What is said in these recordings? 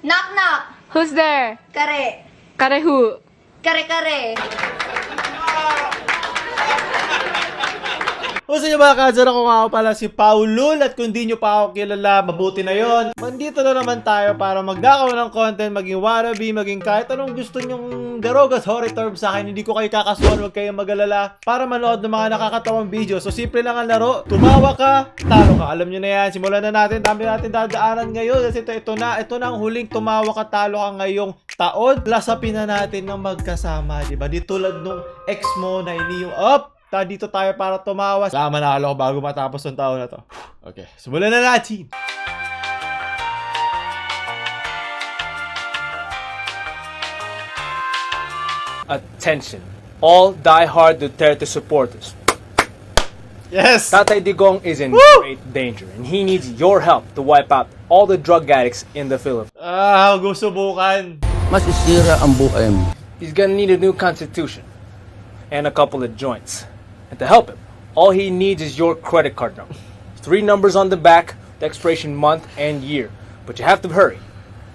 Knock knock. Who's there? Kare. Kare who? Kare kare. O sa inyo mga kadyan, ako nga pala si Paulul at kung di nyo pa ako kilala, mabuti na yon. Mandito na naman tayo para magdakaw ng content, maging wannabe, maging kahit anong gusto nyong garogas, horror term sa akin. Hindi ko kayo kakasuhan, huwag kayong magalala para manood ng mga nakakatawang video. So simple lang ang laro, tumawa ka, talo ka. Alam nyo na yan, simulan na natin. Dami natin dadaanan ngayon kasi ito na ang huling tumawa ka, talo ka ngayong taon. Lasapin na natin ng magkasama, diba? Di tulad nung ex mo na iniyong dito tayo para tumawa. Manalo ko bago matapos ng taon na to. Okay, simulan na natin. Attention, all die-hard Duterte supporters. Yes! Tatay Digong is in great danger and he needs your help to wipe out all the drug addicts in the Philippines. Gusto subukan. Masisira ang buhay mo. He's gonna need a new constitution and a couple of joints. And to help him, all he needs is your credit card number. 3 numbers on the back, the expiration month and year. But you have to hurry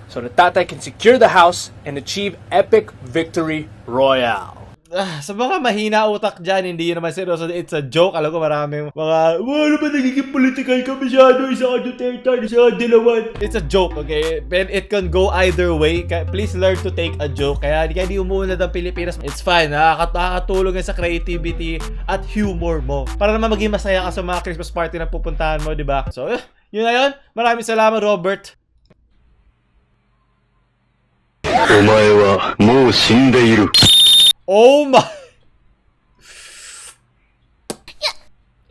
so that Tatay can secure the house and achieve epic victory royale. Sa mga mahina utak dyan, hindi yun naman seryoso. It's a joke. Alam ko maraming mga, ano ba nagiging political ka masyado? Isa ka Duterte, isa ka Dilawan. It's a joke, okay? And it can go either way. Please learn to take a joke. Kaya di umuunad ang Pilipinas. It's fine. Nakakatulong yan sa creativity at humor mo. Para naman maging masaya ka sa mga Christmas party na pupuntahan mo, di ba? So, yun na yun. Maraming salamat, Robert. お前はもう死んでいる。 Oh my!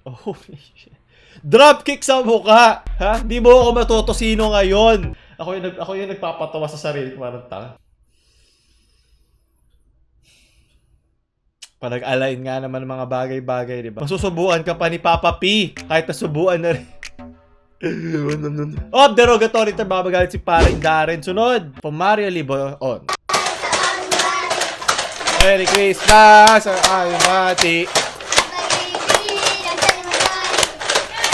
Oh shit. Dropkick sa mukha! Ha? Di mo ako matotosino ngayon. Ako yung nagpapatawa sa sarili ko parang tanga. Panag-align nga naman ng mga bagay-bagay, di ba? Masusubuan ka pa ni Papa P. Kahit nasubuan na rin. Derogatory term, babagalit si paring Darren. Sunod, Mario Libo on. Merry Christmas, Almighty.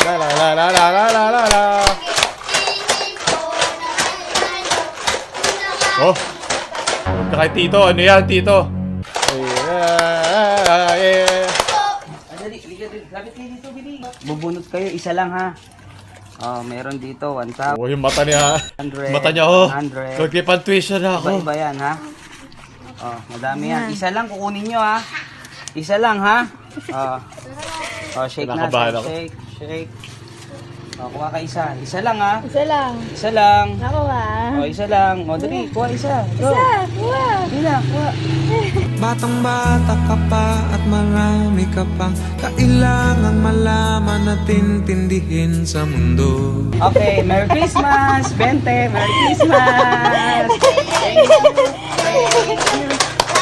La la la la la la la la la. Oh, kay Tito, ano yan, Tito? Bubunot kayo, isa lang ha. Oh, meron dito 1,000. Oh, yung mata niya. 100. Mata niya, oh. 100. Nagkipan-tuition na ako. Iba-iba yan ha. Oh, madami yan. Isa lang kukunin nyo ha. Isa lang ha. Oh, shake na. Kinakabahan ako. Shake. Oh, kuha ka isa. Isa lang ha. Isa lang. Isa lang. Ako ha. Oh, isa lang. Oh, dali, kuha isa. Go. Kuha. Dali na, kuha. Batang bata ka pa at marami ka pang kailangang malaman at intindihin sa mundo. Okay, Merry Christmas! Bente, Merry Christmas!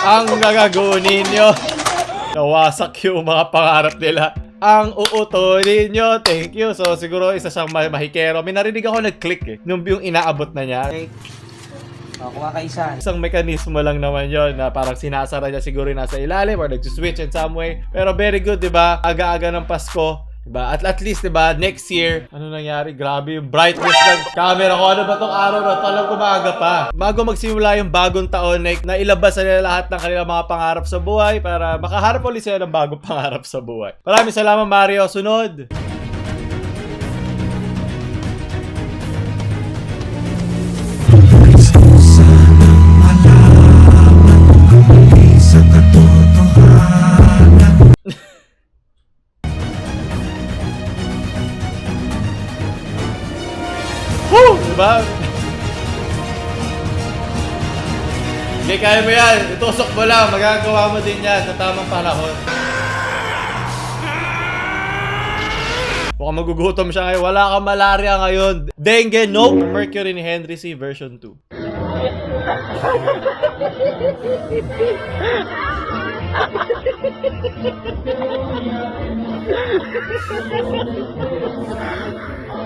Ang gagagunin nyo. Nawasak yung mga pangarap nila. Ang uutunin nyo. Thank you. So siguro isa siyang mahikero. May narinig ako nag-click eh. Nung yung inaabot na niya. Shake. Oh, kuha ka isa. Isang mekanismo lang naman yon na parang sinasara niya siguro yung nasa ilalim or nag-switch in some way. Pero very good, di ba? Aga-aga ng Pasko. Diba? At least, diba, next year, ano nangyari? Grabe yung brightness ng camera ko. Ano ba tong araw na ito? Alam ko maaga pa. Bago magsimula yung bagong taon, na ilabas nila lahat ng kanilang mga pangarap sa buhay para makaharap ulit sila ng bagong pangarap sa buhay. Maraming salamat, Mario. Sunod! Sa katotohanan. Woo! Diba? Hindi, kaya mo yan. Itusok mo lang. Magagawa mo din yan sa tamang panahon. Mukhang magugutom siya ngayon. Wala kang malaria ngayon. Dengue, no. Mercury ni Henry C. version 2.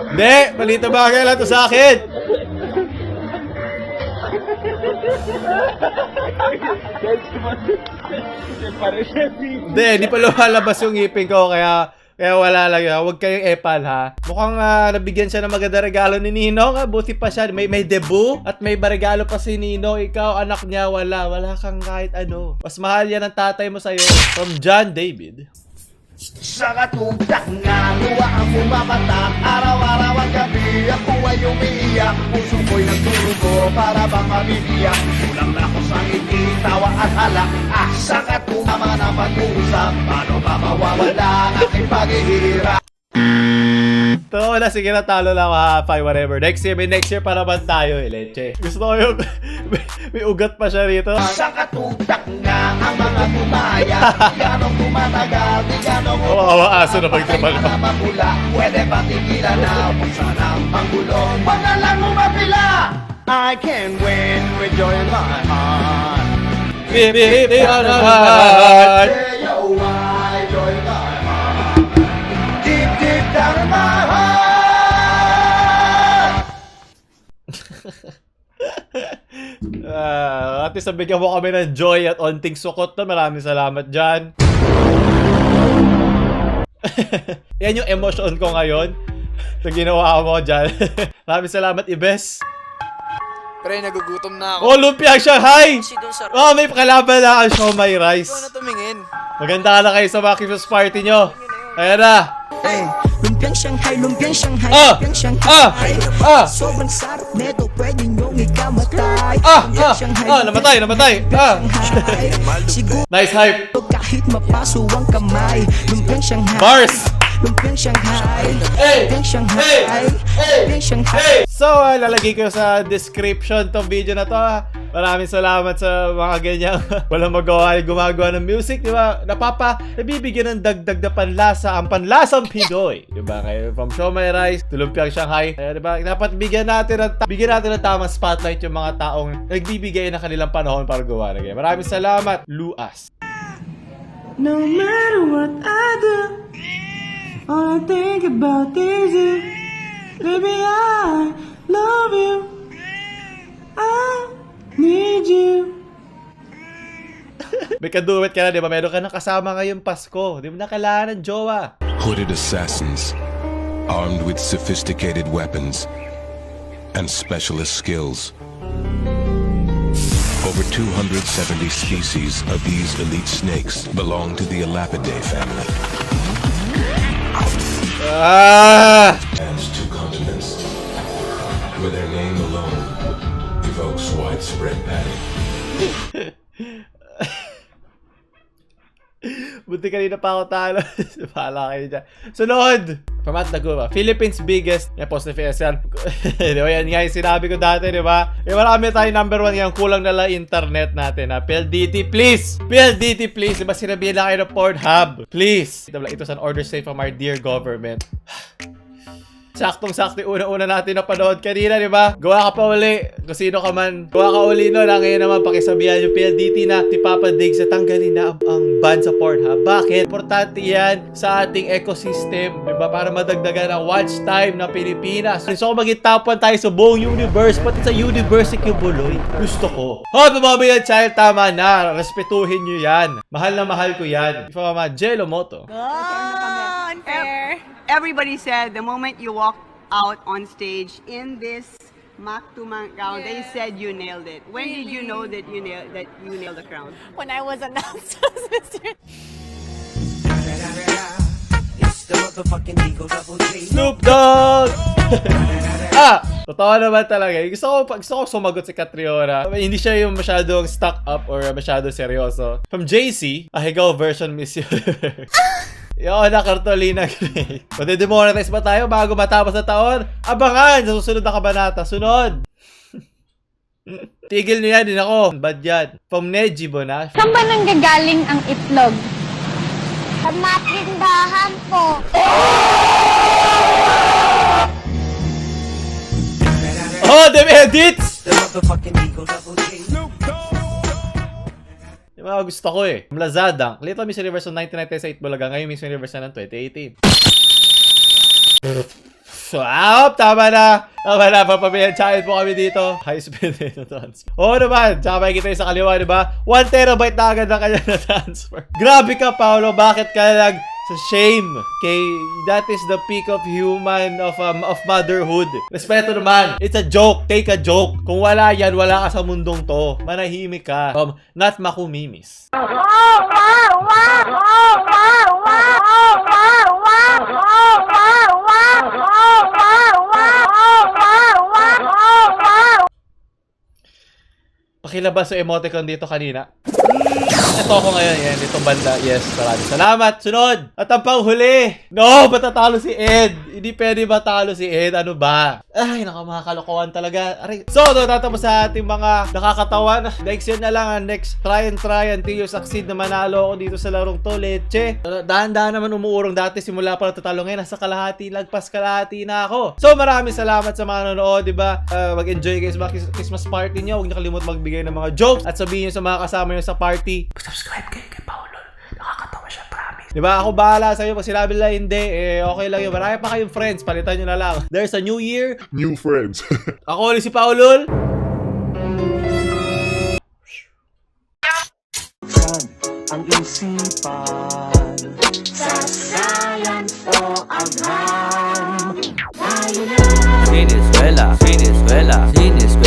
Hindi! Malito bagay lang to sa akin! Hindi pa lumalabas yung ngipin ko kaya Kaya wala lang yun. Huwag kayong epal ha. Mukhang nabigyan siya ng maganda regalo ni Ninong. Buti pa siya. May debut at may regalo pa si Ninong. Ikaw, anak niya, wala. Wala kang kahit ano. Mas mahal yan ang tatay mo sa'yo. From John David. Sa katutak nga, luwa ang bumabatak. Araw-araw ang gabi, ako ay umiiyak. Puso ko'y nagturugo para bang mabibiyak. Kulang na ako sa ngiti, tawa at alak. Sa katuma na pag-uusap, paano ba mawawala ang aking paghihirap? Totoo na, sige na, talo lang fine, whatever. Next year pa naman tayo, leche. Gusto ko yung may ugat pa siya rito. Sa katutak nga, ang mga tumaya. Di ganong tumatagal, di ganong Aso na pagtramal na mapula. Pwede ba tigilan na kung saan ang panggulo? Wag na lang umapila. I can win with joy in my heart. Baby, on my heart. Say yo, why joy in my heart. Deep, deep down in my heart. Ate, sabigyan mo kami ng joy at onting sukot na. Maraming salamat dyan. Yan yung emosyon ko ngayon. Ito ginawa mo dyan. Maraming salamat, Ibes. Pre, nagugutom na ako. Oh, Lumpia Shanghai! Si Don Sar- Oh, may pakalaban na ang show my rice. Ikaw na tumingin. Maganda ka na kayo sa mga Christmas party nyo. Ayan na. Lumpiang Shanghai, lumpiang Shanghai, Ah! lumpiang Shanghai. Ah! Sobrang sarap neto, pwede nyong ikamatay. Namatay. Siguro Nice hype. kahit mapaso ang kamay. Lumpiang Shanghai, Mars! lumpiang Shanghai, Hey! lumpiang Shanghai, Hey! lumpiang Shanghai. So, lalagay ko sa description tong video na to. Maraming salamat sa mga ganyang walang magawa ay gumagawa ng music, di ba? Nabibigyan ng dagdag na panlasa, ang panlasang Pinoy. Di ba? Kaya from Show My Rice to Lumpiang Shanghai. Kaya di ba? Dapat bigyan natin ng tamang spotlight yung mga taong nagbibigay ng kanilang panahon para gawa ng game. Maraming salamat, Luas. No matter what I do, all I think about is you. Baby, I love you. I need you. May kaduwet ka na, di ba? Meron ka nang kasama ngayong Pasko. Di mo na kailangan ng jowa. Hooded assassins, armed with sophisticated weapons and specialist skills. Over 270 species of these elite snakes belong to the Elapidae family. Spans 2 continents, where their name alone evokes widespread panic. Buti kanina pa ako talo. Bahala kayo dyan. Sunod! Format na ba? Philippines biggest. Yan, post na FSL. Di ba? Yan nga yung sinabi ko dati, di ba? Eh, marami tayo number 1 yan. Kulang na lang internet natin, ha? PLDT, please! PLDT, please! Di ba sinabihin lang kayo ng Pornhub? Please! Ito is an order safe from our dear government. Saktong-sakto una-una natin na panood kanina, di ba? Gawa ka pa uli. Kung sino ka man. Gawa ka uli no. Ngayon naman, pakisabihan yung PLDT na si Papa Diggs sa tanggalin na ang ban sa Pornhub. Bakit? Importante yan sa ating ecosystem, di ba? Para madagdagan ang watch time ng Pilipinas. So, maging top 1 tayo sa buong universe, pati sa University Buloy. Gusto ko. Mamamayang child, tama na. Respetuhin nyo yan. Mahal na mahal ko yan. If I'm a Jello Moto. Unfair. Everybody said the moment you walked out on stage in this Mac to Mac gown, they said you nailed it. When did you know that you nailed the crown? When I was announced as Mr. Snoop Dogg! Totoo naman talaga. Gusto ko sumagot si Catriona. Hindi siya yung masyadong stuck up or masyadong seryoso. From JC, a Higaw version Miss Universe. Yo, na Cartolina Gray. Pati-demonetize ba tayo bago matapos na taon? Abangan sa susunod na kabanata. Sunod! Tigil niya din ako. Bad yan. From Neji Bonash. Saan ba nanggagaling ang itlog? Sa matindahan po. Oh, the edits! Yung mga gusto ko eh. Lazada. Little Miss Universe ng 1990 sa 8 Bulaga. Ngayon Miss Universe na ng 2018. Tama na. Papabihan channel po kami dito. High speed na transfer. Oo naman. Tsaka makikita yung sa kaliwa, diba? 1 terabyte na agad na kanya na transfer. Grabe ka, Paolo. Bakit ka Sa shame. Okay? That is the peak of human, of motherhood. Respeto naman. It's a joke. Take a joke. Kung wala yan, wala ka sa mundong to. Manahimik ka. Not makumimis. Pakilabas sa emoticon dito kanina. Ito ako ngayon. Yan, itong banda. Yes, maraming salamat. Sunod. At ang panghuli. No, matatalo si Ed. Hindi pwede matalo si Ed. Ano ba? Ay, mga kalokohan talaga. Aray. So, tatapos sa ating mga nakakatawan. Next yun na lang. Next, try until you succeed na manalo ako dito sa larong to. Leche. Dahan-dahan naman umuurong. Dati simula pa na tatalo ngayon. Nasa kalahati, lagpas kalahati na ako. So, maraming salamat sa mga nanonood, diba? Mag-enjoy guys mga Christmas party nyo. Huwag nyo kalimut magbigay ng mga jokes. At sabihin nyo sa mga kasama nyo sa party, subscribe kayo kay Paolo. Nakakatawa siya, promise. Diba? Ako bahala sa'yo. Pag sinabi nila hindi, okay lang yun. Marami pa kayong friends. Palitan nyo na lang. There's a new year. New friends. Ako ulit si Paolo. Ang isipan sasayan o agham. Venezuela, Venezuela, Venezuela.